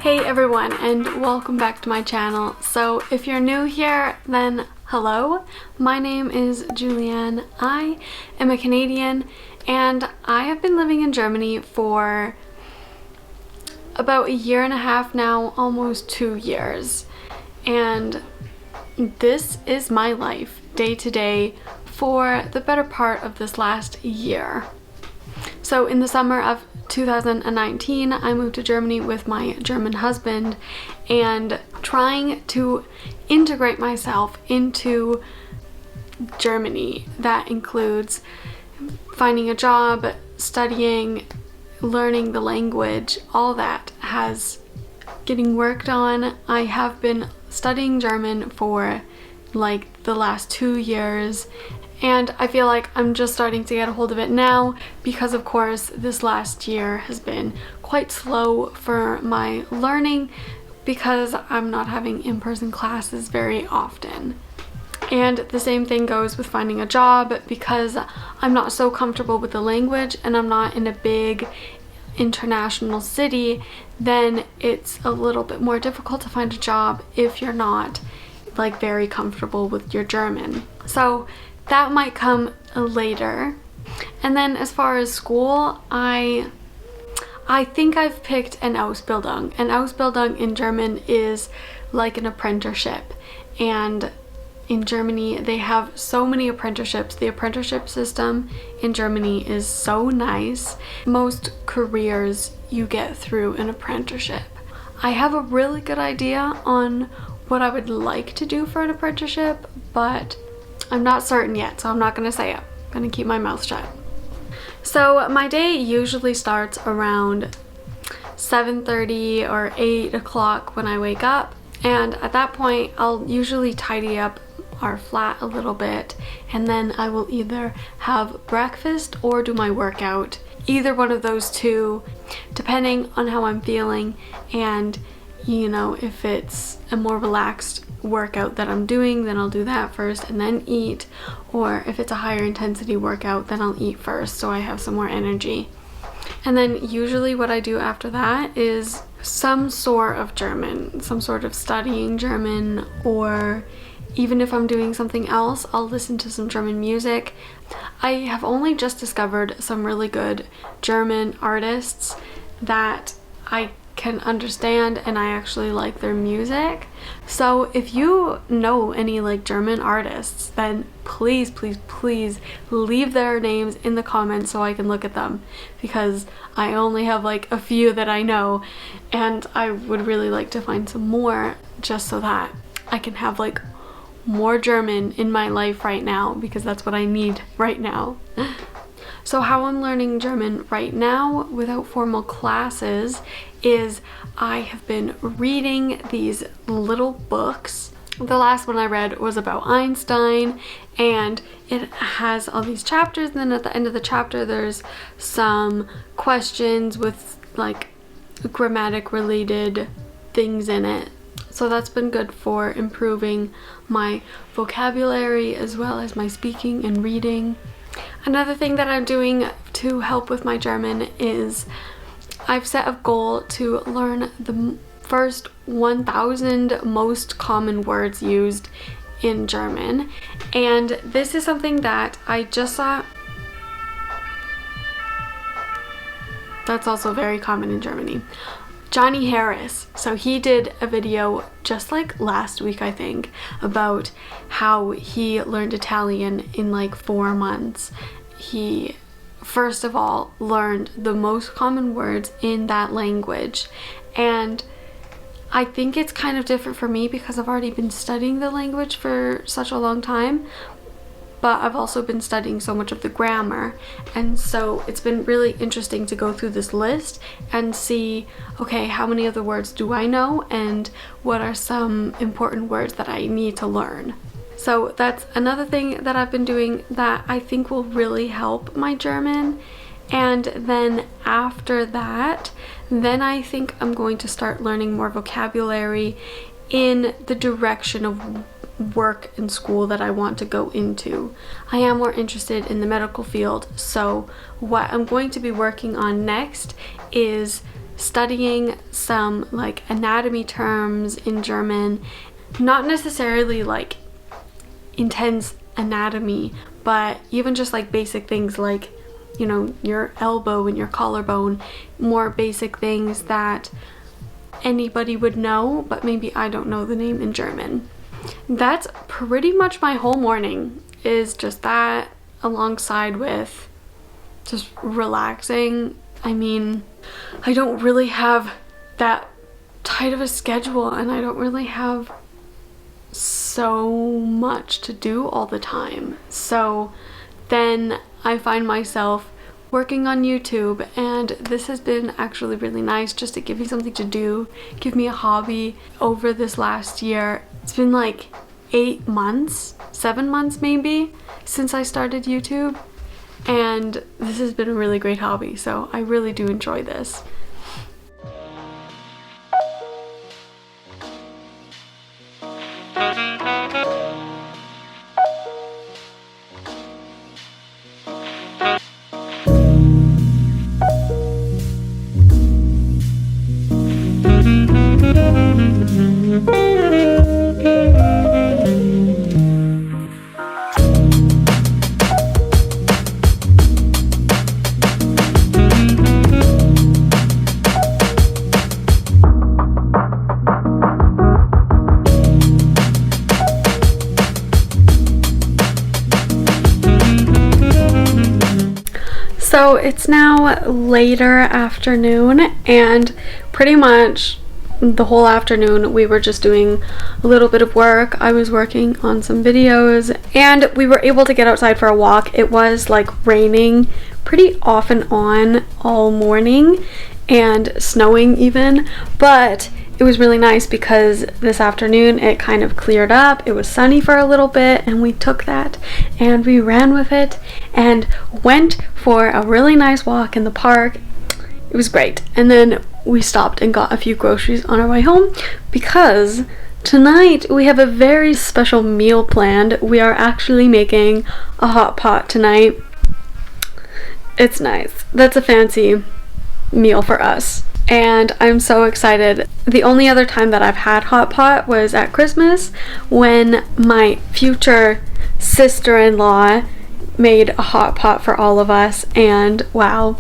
Hey everyone, and welcome back to my channel. So if you're new here, then hello. My name is Julianne. I am a Canadian and I have been living in Germany for about 1.5 years now, almost 2 years. And this is my life day to day for the better part of this last year. So in the summer of 2019, I moved to Germany with my German husband, and trying to integrate myself into Germany. That includes finding a job, studying, learning the language, all that has getting worked on. I have been studying German for like the last 2 years, and I feel like I'm just starting to get a hold of it now because, of course, this last year has been quite slow for my learning because I'm not having in-person classes very often. And the same thing goes with finding a job because I'm not so comfortable with the language and I'm not in a big international city. Then it's a little bit more difficult to find a job if you're not like very comfortable with your German. So that might come later. And then as far as school, I think I've picked an Ausbildung. An Ausbildung in German is like an apprenticeship. And in Germany, they have so many apprenticeships. The apprenticeship system in Germany is so nice. Most careers you get through an apprenticeship. I have a really good idea on what I would like to do for an apprenticeship, but I'm not certain yet, so I'm not going to say it. I'm going to keep my mouth shut. So my day usually starts around 7:30 or 8 o'clock when I wake up, and at that point I'll usually tidy up our flat a little bit, and then I will either have breakfast or do my workout. Either one of those two, depending on how I'm feeling, and you know, if it's a more relaxed workout that I'm doing, then I'll do that first and then eat, or if it's a higher intensity workout, then I'll eat first so I have some more energy. And then usually what I do after that is some sort of German, some sort of studying German, or even if I'm doing something else, I'll listen to some German music. I have only just discovered some really good German artists that I can understand, and I actually like their music. So if you know any like German artists, then please leave their names in the comments so I can look at them, because I only have like a few that I know, and I would really like to find some more just so that I can have like more German in my life right now, because that's what I need right now. So how I'm learning German right now without formal classes is I have been reading these little books. The last one I read was about Einstein, and it has all these chapters, and then at the end of the chapter there's some questions with like grammatic related things in it. So that's been good for improving my vocabulary as well as my speaking and reading. Another thing that I'm doing to help with my German is I've set a goal to learn the first 1,000 most common words used in German, and this is something that I just saw that's also very common in Germany. Johnny Harris, so he did a video just like last week I think about how he learned Italian in like 4 months. He first of all learned the most common words in that language, and I think it's kind of different for me because I've already been studying the language for such a long time, but I've also been studying so much of the grammar, and so it's been really interesting to go through this list and see, okay, how many of the words do I know and what are some important words that I need to learn. So that's another thing that I've been doing that I think will really help my German. And then after that, then I think I'm going to start learning more vocabulary in the direction of work and school that I want to go into. I am more interested in the medical field, so what I'm going to be working on next is studying some like anatomy terms in German, not necessarily like intense anatomy, but even just like basic things like, you know, your elbow and your collarbone, more basic things that anybody would know, but maybe I don't know the name in German. That's pretty much my whole morning, is just that alongside with just relaxing. I mean, I don't really have that tight of a schedule, and I don't really have so much to do all the time. So then I find myself working on YouTube, and this has been actually really nice just to give me something to do, give me a hobby. Over this last year, it's been like 8 months, 7 months maybe, since I started YouTube, and this has been a really great hobby, so I really do enjoy this. So it's now later afternoon, and pretty much the whole afternoon we were just doing a little bit of work. I was working on some videos, and we were able to get outside for a walk. It was like raining pretty off and on all morning and snowing even, but it was really nice because this afternoon it kind of cleared up. It was sunny for a little bit, and we took that and we ran with it and went for a really nice walk in the park. It was great. And then we stopped and got a few groceries on our way home because tonight we have a very special meal planned. We are actually making a hot pot tonight. It's nice. That's a fancy meal for us, and I'm so excited. The only other time that I've had hot pot was at Christmas when my future sister-in-law made a hot pot for all of us, and wow,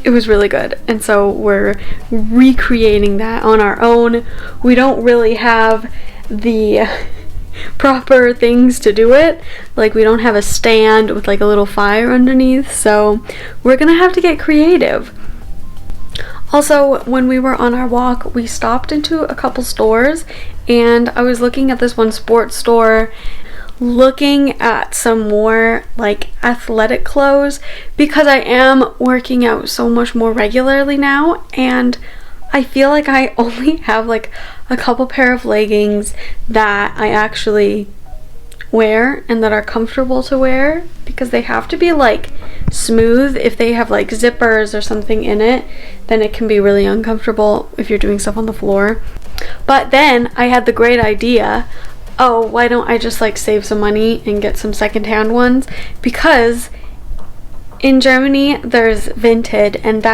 it was really good. And so we're recreating that on our own. We don't really have the proper things to do it, like we don't have a stand with like a little fire underneath, so we're gonna have to get creative. Also, when we were on our walk, we stopped into a couple stores, and I was looking at this one sports store. looking at some more like athletic clothes because I am working out so much more regularly now, and I feel like I only have like a couple pair of leggings that I actually wear and that are comfortable to wear, because they have to be like smooth. If they have like zippers or something in it, then it can be really uncomfortable if you're doing stuff on the floor. But then I had the great idea, oh, why don't I just like save some money and get some secondhand ones, because in Germany there's Vinted, and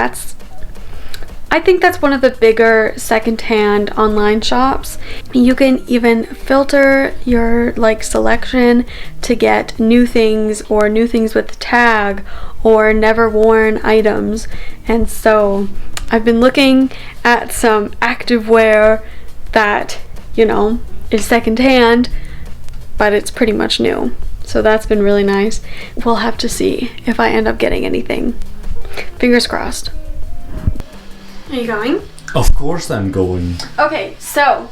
I think that's one of the bigger secondhand online shops. You can even filter your like selection to get new things, or new things with the tag, or never worn items. And so I've been looking at some activewear that, you know, is secondhand, but it's pretty much new. So that's been really nice. We'll have to see if I end up getting anything. Fingers crossed. Are you going? Of course I'm going. Okay, so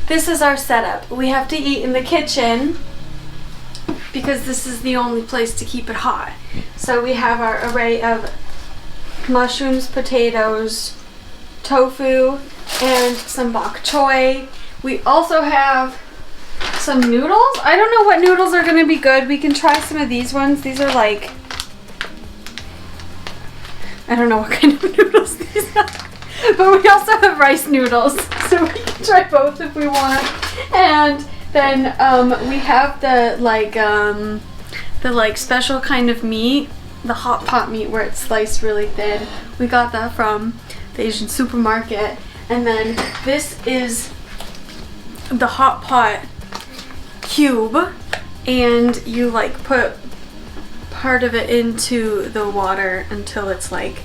this is our setup. We have to eat in the kitchen because this is the only place to keep it hot. So we have our array of mushrooms, potatoes, tofu, and some bok choy. We also have some noodles. I don't know what noodles are going to be good. We can try some of these ones. These are like, I don't know what kind of noodles these are. But we also have rice noodles, so we can try both if we want. And then we have the special kind of meat, the hot pot meat where it's sliced really thin. We got that from the Asian supermarket. And then this is the hot pot cube, and you like put part of it into the water until it's like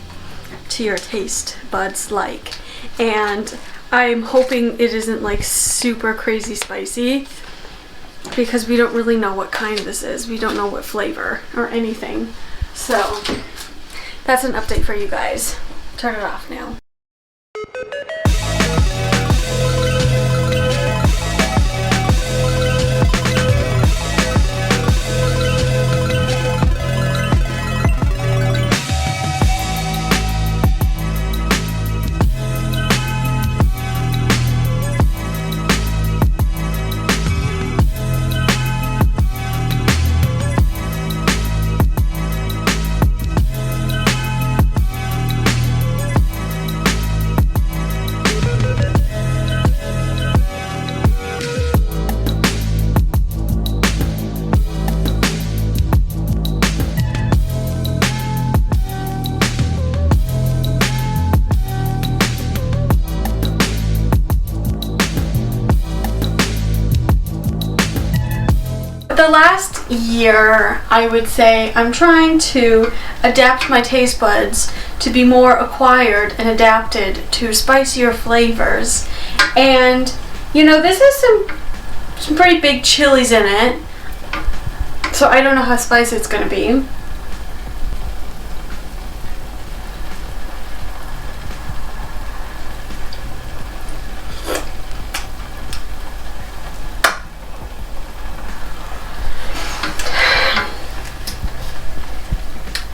to your taste buds like. And I'm hoping it isn't like super crazy spicy, because we don't really know what kind this is. We don't know what flavor or anything. So that's an update for you guys. Turn it off now. The last year, I would say, I'm trying to adapt my taste buds to be more acquired and adapted to spicier flavors. And, you know, this has some pretty big chilies in it, so I don't know how spicy it's gonna be.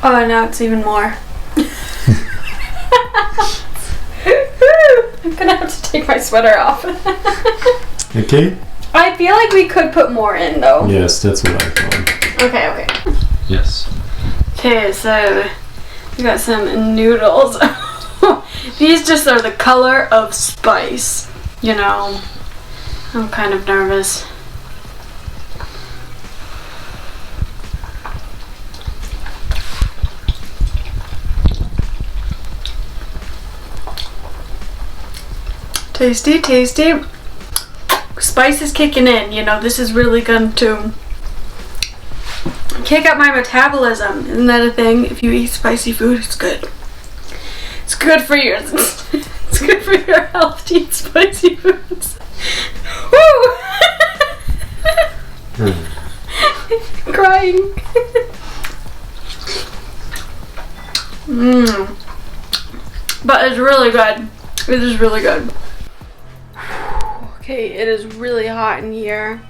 Oh, now it's even more. I'm gonna have to take my sweater off. Okay. I feel like we could put more in though. Yes, that's what I thought. Okay. Yes. Okay, so we got some noodles. These just are the color of spice. You know, I'm kind of nervous. Tasty, tasty. Spice is kicking in, you know, this is really going to kick up my metabolism. Isn't that a thing? If you eat spicy food, it's good. It's good for your it's good for your health to eat spicy foods. Woo! Crying. But it's really good. It is really good. Okay, it is really hot in here.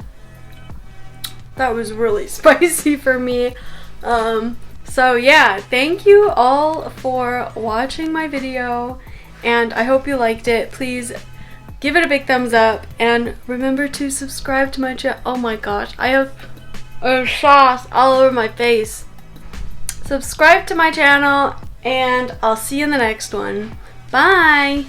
That was really spicy for me. So yeah, thank you all for watching my video, and I hope you liked it. Please give it a big thumbs up, and remember to subscribe to my channel. Oh my gosh, I have sauce all over my face. Subscribe to my channel, and I'll see you in the next one. Bye!